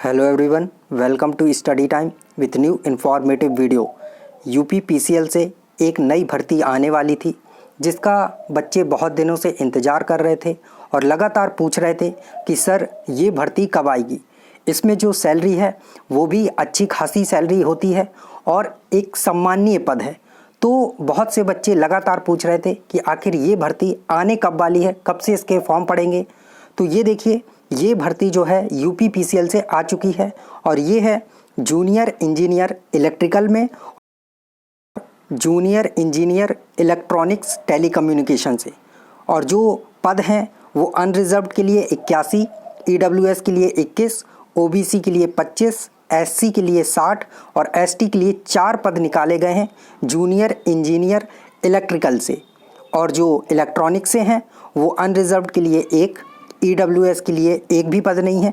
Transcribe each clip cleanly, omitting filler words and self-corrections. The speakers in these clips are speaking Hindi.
Hello everyone, welcome to study time with new informative video. UP PCL से एक नई भर्ती आने वाली थी जिसका बच्चे बहुत दिनों से इंतज़ार कर रहे थे और लगातार पूछ रहे थे कि सर ये भर्ती कब आएगी। इसमें जो सैलरी है वो भी अच्छी खासी सैलरी होती है और एक सम्मानीय पद है। तो बहुत से बच्चे लगातार पूछ रहे थे कि आखिर ये भर्ती आने कब वाली है, कब से इसके फॉर्म पड़ेंगे। तो ये देखिए, ये भर्ती जो है यूपी पीसीएल से आ चुकी है और ये है जूनियर इंजीनियर इलेक्ट्रिकल में, जूनियर इंजीनियर इलेक्ट्रॉनिक्स टेलीकम्युनिकेशन से। और जो पद हैं वो अनरिजर्व्ड के लिए 81, ईडब्ल्यूएस के लिए 21, ओबीसी के लिए 25, एससी के लिए 60 और एसटी के लिए 4 पद निकाले गए हैं जूनियर इंजीनियर इलेक्ट्रिकल से। और जो इलेक्ट्रॉनिक्स से हैं वो अनरिजर्व्ड के लिए 1, ईडब्ल्यूएस के लिए 1 भी पद नहीं है,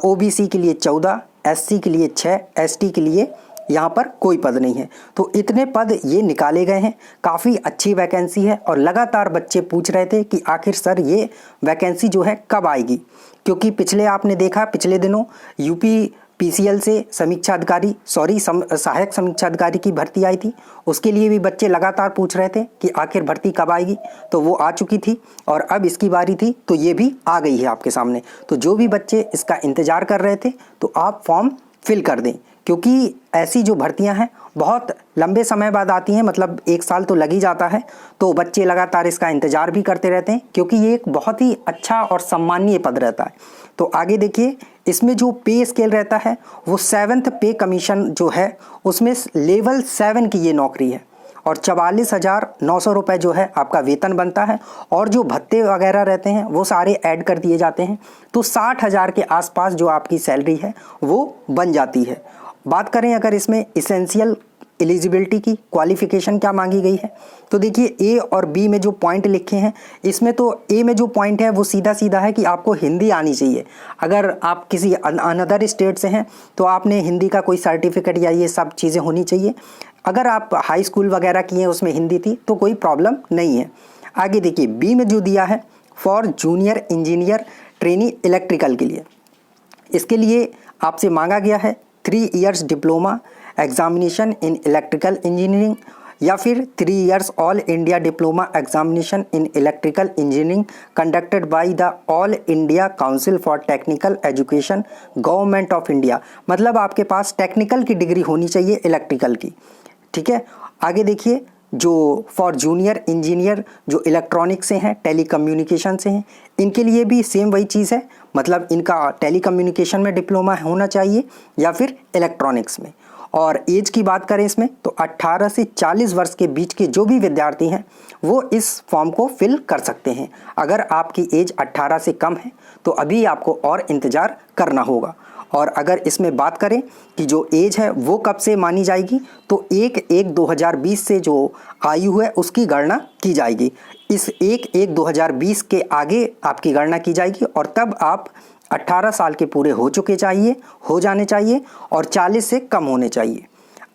ओबीसी के लिए 14, एससी के लिए 6, एसटी के लिए यहाँ पर कोई पद नहीं है। तो इतने पद ये निकाले गए हैं। काफ़ी अच्छी वैकेंसी है और लगातार बच्चे पूछ रहे थे कि आखिर सर ये वैकेंसी जो है कब आएगी, क्योंकि पिछले आपने देखा पिछले दिनों यूपी पीसीएल से सहायक समीक्षा अधिकारी की भर्ती आई थी। उसके लिए भी बच्चे लगातार पूछ रहे थे कि आखिर भर्ती कब आएगी। तो वो आ चुकी थी और अब इसकी बारी थी, तो ये भी आ गई है आपके सामने। तो जो भी बच्चे इसका इंतज़ार कर रहे थे तो आप फॉर्म फिल कर दें, क्योंकि ऐसी जो भर्तियां हैं बहुत लंबे समय बाद आती हैं, मतलब 1 साल तो लग ही जाता है। तो बच्चे लगातार इसका इंतज़ार भी करते रहते हैं क्योंकि ये एक बहुत ही अच्छा और सम्मानीय पद रहता है। तो आगे देखिए, इसमें जो पे स्केल रहता है वो 7th पे कमीशन जो है उसमें लेवल 7 की ये नौकरी है और 44,900 रुपये जो है आपका वेतन बनता है। और जो भत्ते वगैरह रहते हैं वो सारे ऐड कर दिए जाते हैं, तो 60,000 के आसपास जो आपकी सैलरी है वो बन जाती है। बात करें अगर इसमें इसेंशियल एलिजिबिलिटी की, क्वालिफ़िकेशन क्या मांगी गई है, तो देखिए ए और बी में जो पॉइंट लिखे हैं, इसमें तो ए में जो पॉइंट है वो सीधा सीधा है कि आपको हिंदी आनी चाहिए। अगर आप किसी अनदर स्टेट से हैं तो आपने हिंदी का कोई सर्टिफिकेट या ये सब चीज़ें होनी चाहिए। अगर आप हाई स्कूल वगैरह किए हैं उसमें हिंदी थी तो कोई प्रॉब्लम नहीं है। आगे देखिए, बी में जो दिया है for junior engineer trainee electrical के लिए, इसके लिए आपसे मांगा गया है 3 years diploma examination in electrical engineering या फिर 3 years all India diploma examination in electrical engineering conducted by the all India council for technical education government of India. मतलब आपके पास टेक्निकल की डिग्री होनी चाहिए इलेक्ट्रिकल की, ठीक है। आगे देखिए, जो फॉर जूनियर इंजीनियर जो इलेक्ट्रॉनिक से हैं, टेलीकम्युनिकेशन से हैं, इनके लिए भी सेम वही चीज़ है, मतलब इनका टेलीकम्युनिकेशन में डिप्लोमा होना चाहिए या फिर इलेक्ट्रॉनिक्स में। और एज की बात करें इसमें तो 18 से 40 वर्ष के बीच के जो भी विद्यार्थी हैं वो इस फॉर्म को फिल कर सकते हैं। अगर आपकी एज 18 से कम है तो अभी आपको और इंतज़ार करना होगा। और अगर इसमें बात करें कि जो एज है वो कब से मानी जाएगी, तो 1/1/2020 से जो आयु है उसकी गणना की जाएगी। इस 1/1/2020 के आगे आपकी गणना की जाएगी और तब आप 18 साल के पूरे हो जाने चाहिए और 40 से कम होने चाहिए।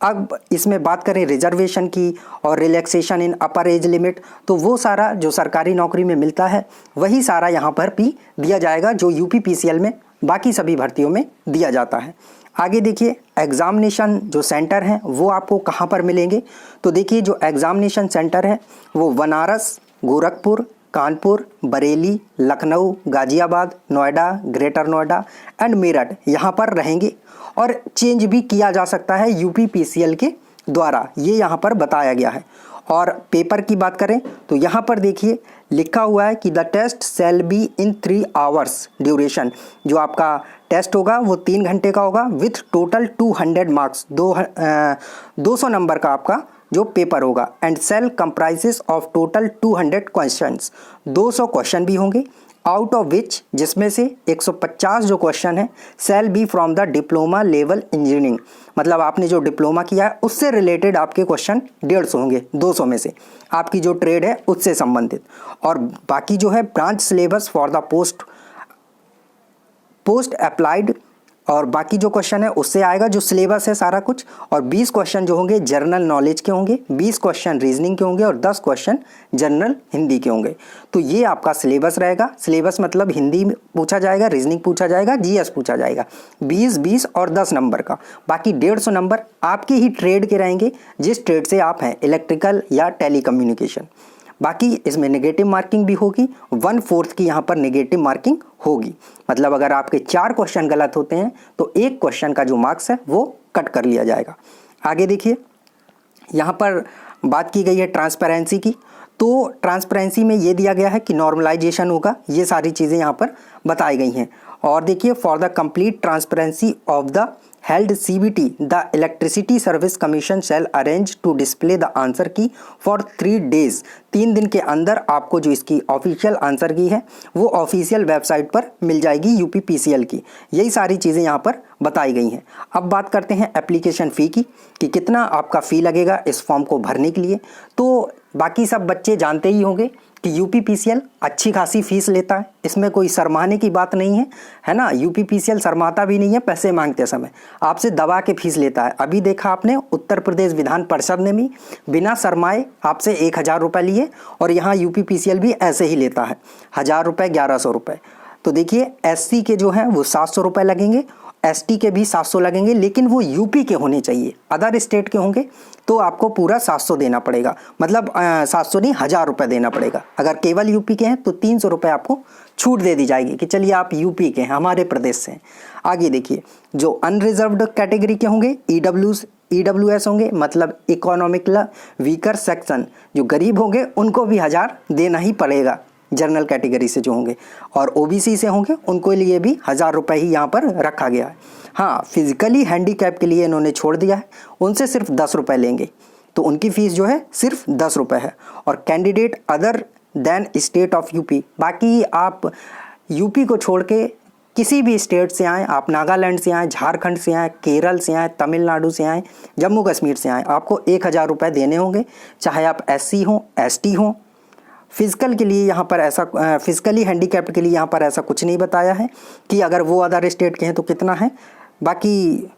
अब इसमें बात करें रिजर्वेशन की और रिलैक्सेशन इन अपर एज लिमिट, तो वो सारा जो सरकारी नौकरी में मिलता है वही सारा यहाँ पर भी दिया जाएगा जो यूपी पीसीएल में बाकी सभी भर्तियों में दिया जाता है। आगे देखिए, एग्ज़ामिनेशन जो सेंटर हैं वो आपको कहाँ पर मिलेंगे, तो देखिए जो एग्ज़ामिनेशन सेंटर है वो बनारस, गोरखपुर, कानपुर, बरेली, लखनऊ, गाज़ियाबाद, नोएडा, ग्रेटर नोएडा एंड मेरठ यहाँ पर रहेंगे। और चेंज भी किया जा सकता है यूपी पीसीएल के द्वारा, ये यहाँ पर बताया गया है। और पेपर की बात करें तो यहाँ पर देखिए लिखा हुआ है कि the test shall be in 3 hours duration. जो आपका टेस्ट होगा वो 3 घंटे का होगा विथ टोटल 200 मार्क्स, 200 नंबर का आपका जो पेपर होगा। And shall comprises of total 200 questions, 200 question भी होंगे, आउट ऑफ विच जिसमें से 150 जो क्वेश्चन है shall be from the diploma level engineering, मतलब आपने जो डिप्लोमा किया है उससे रिलेटेड आपके क्वेश्चन 150 होंगे, 200 में से आपकी जो ट्रेड है उससे संबंधित। और बाकी जो है branch syllabus for the post applied और बाकी जो क्वेश्चन है उससे आएगा जो सिलेबस है सारा कुछ, और 20 क्वेश्चन जो होंगे जनरल नॉलेज के होंगे, 20 क्वेश्चन रीजनिंग के होंगे और 10 क्वेश्चन जनरल हिंदी के होंगे। तो ये आपका सिलेबस रहेगा। सिलेबस मतलब हिंदी में पूछा जाएगा, रीजनिंग पूछा जाएगा, जीएस पूछा जाएगा, 20 और 10 नंबर का। बाकी 150 नंबर आपके ही ट्रेड के रहेंगे, जिस ट्रेड से आप हैं, इलेक्ट्रिकल या टेलीकम्युनिकेशन। बाकी इसमें नेगेटिव मार्किंग भी होगी, 1/4 की यहाँ पर नेगेटिव मार्किंग होगी। मतलब अगर आपके 4 क्वेश्चन गलत होते हैं तो 1 क्वेश्चन का जो मार्क्स है वो कट कर लिया जाएगा। आगे देखिए, यहाँ पर बात की गई है ट्रांसपेरेंसी की। तो ट्रांसपेरेंसी में ये दिया गया है कि नॉर्मलाइजेशन होगा, ये सारी चीज़ें यहाँ पर बताई गई हैं। और देखिए, for the complete transparency of the held CBT, the Electricity Service Commission shall arrange to display the answer key for 3 days। 3 दिन के अंदर आपको जो इसकी ऑफिशियल आंसर की है वो ऑफिशियल वेबसाइट पर मिल जाएगी UPPCL की। यही सारी चीज़ें यहाँ पर बताई गई हैं। अब बात करते हैं एप्लीकेशन फ़ी की, कि कितना आपका फ़ी लगेगा इस फॉर्म को भरने के लिए। तो बाकी सब बच्चे जानते ही होंगे कि UPPCL अच्छी खासी फीस लेता है, इसमें कोई शर्माने की बात नहीं है, है ना। UPPCL शर्माता भी नहीं है पैसे मांगते समय, आपसे दबा के फीस लेता है। अभी देखा आपने उत्तर प्रदेश विधान परिषद ने भी बिना शर्माए आपसे 1000 रुपये लिए, और यहाँ UPPCL भी ऐसे ही लेता है 1000 रुपये, 1100 रुपये। तो देखिए, SC के जो हैं वो 700 रुपये लगेंगे, ST के भी 700 लगेंगे, लेकिन वो UP के होने चाहिए। अदर स्टेट के होंगे तो आपको पूरा 700 देना पड़ेगा, मतलब 700 नहीं 1000 रुपये देना पड़ेगा। अगर केवल UP के हैं तो 300 रुपये आपको छूट दे दी जाएगी कि चलिए आप UP के हैं, हमारे प्रदेश से हैं। आगे देखिए, जो अनरिजर्व्ड कैटेगरी के होंगे, EWS होंगे, मतलब इकोनॉमिकल वीकर सेक्शन, जो गरीब होंगे उनको भी 1000 देना ही पड़ेगा, जनरल कैटेगरी से जो होंगे। और OBC से होंगे उनको लिए भी 1000 रुपये ही यहाँ पर रखा गया है। हाँ, फिजिकली हैंडीकैप के लिए इन्होंने छोड़ दिया है, उनसे सिर्फ 10 रुपये लेंगे, तो उनकी फ़ीस जो है सिर्फ 10 रुपये है। और candidate other than state of UP, बाकी आप UP को छोड़ के किसी भी स्टेट से आएँ, आप नागालैंड से आएँ, झारखंड से आएँ, केरल से आएँ, तमिलनाडु से आएँ, जम्मू कश्मीर से आएँ, आपको 1000 रुपये देने होंगे, चाहे आप SC हों, ST हों। फिजिकल के लिए यहाँ पर ऐसा, फिजिकली हैंडीकैप्ड के लिए यहाँ पर ऐसा कुछ नहीं बताया है कि अगर वो अदर स्टेट के हैं तो कितना है। बाकी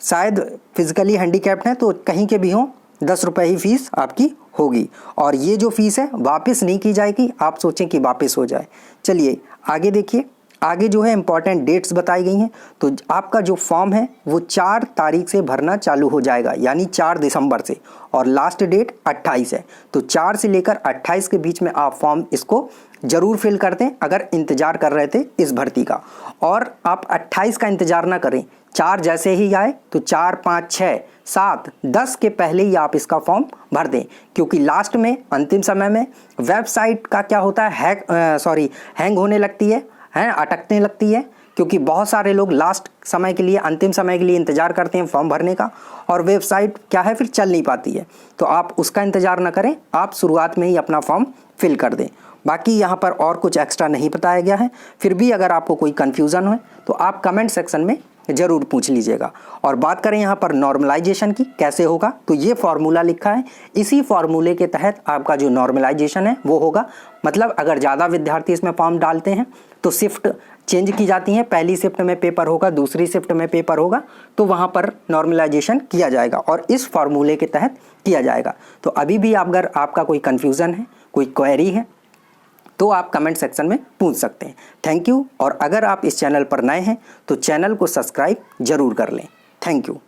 शायद फिजिकली हैंडीकैप्ड हैं तो कहीं के भी हों 10 रुपये ही फ़ीस आपकी होगी, और ये जो फ़ीस है वापस नहीं की जाएगी, आप सोचें कि वापस हो जाए। चलिए आगे देखिए, आगे जो है इंपॉर्टेंट डेट्स बताई गई हैं। तो आपका जो फॉर्म है वो 4 तारीख से भरना चालू हो जाएगा, यानी 4 दिसंबर से, और लास्ट डेट 28 है। तो 4 से लेकर 28 के बीच में आप फॉर्म इसको ज़रूर फिल कर दें अगर इंतज़ार कर रहे थे इस भर्ती का। और आप 28 का इंतज़ार ना करें, 4 जैसे ही आए तो 4, 5, 6, 7, 10 के पहले ही आप इसका फॉर्म भर दें, क्योंकि लास्ट में अंतिम समय में वेबसाइट का क्या होता है, हैंग होने लगती है, अटकने लगती है, क्योंकि बहुत सारे लोग लास्ट समय के लिए, अंतिम समय के लिए इंतज़ार करते हैं फॉर्म भरने का, और वेबसाइट क्या है फिर चल नहीं पाती है। तो आप उसका इंतज़ार ना करें, आप शुरुआत में ही अपना फॉर्म फिल कर दें। बाकी यहाँ पर और कुछ एक्स्ट्रा नहीं बताया गया है। फिर भी अगर आपको कोई कन्फ्यूज़न हो तो आप कमेंट सेक्शन में ज़रूर पूछ लीजिएगा। और बात करें यहाँ पर नॉर्मलाइजेशन की कैसे होगा, तो ये फार्मूला लिखा है, इसी फार्मूले के तहत आपका जो नॉर्मलाइजेशन है वो होगा। मतलब अगर ज़्यादा विद्यार्थी इसमें फॉर्म डालते हैं तो शिफ्ट चेंज की जाती हैं, पहली शिफ्ट में पेपर होगा, दूसरी शिफ्ट में पेपर होगा, तो वहाँ पर नॉर्मलाइजेशन किया जाएगा और इस फार्मूले के तहत किया जाएगा। तो अभी भी अगर आपका कोई कन्फ्यूज़न है, कोई क्वेरी है, तो आप कमेंट सेक्शन में पूछ सकते हैं। Thank you. और अगर आप इस चैनल पर नए हैं तो चैनल को सब्सक्राइब जरूर कर लें। Thank you.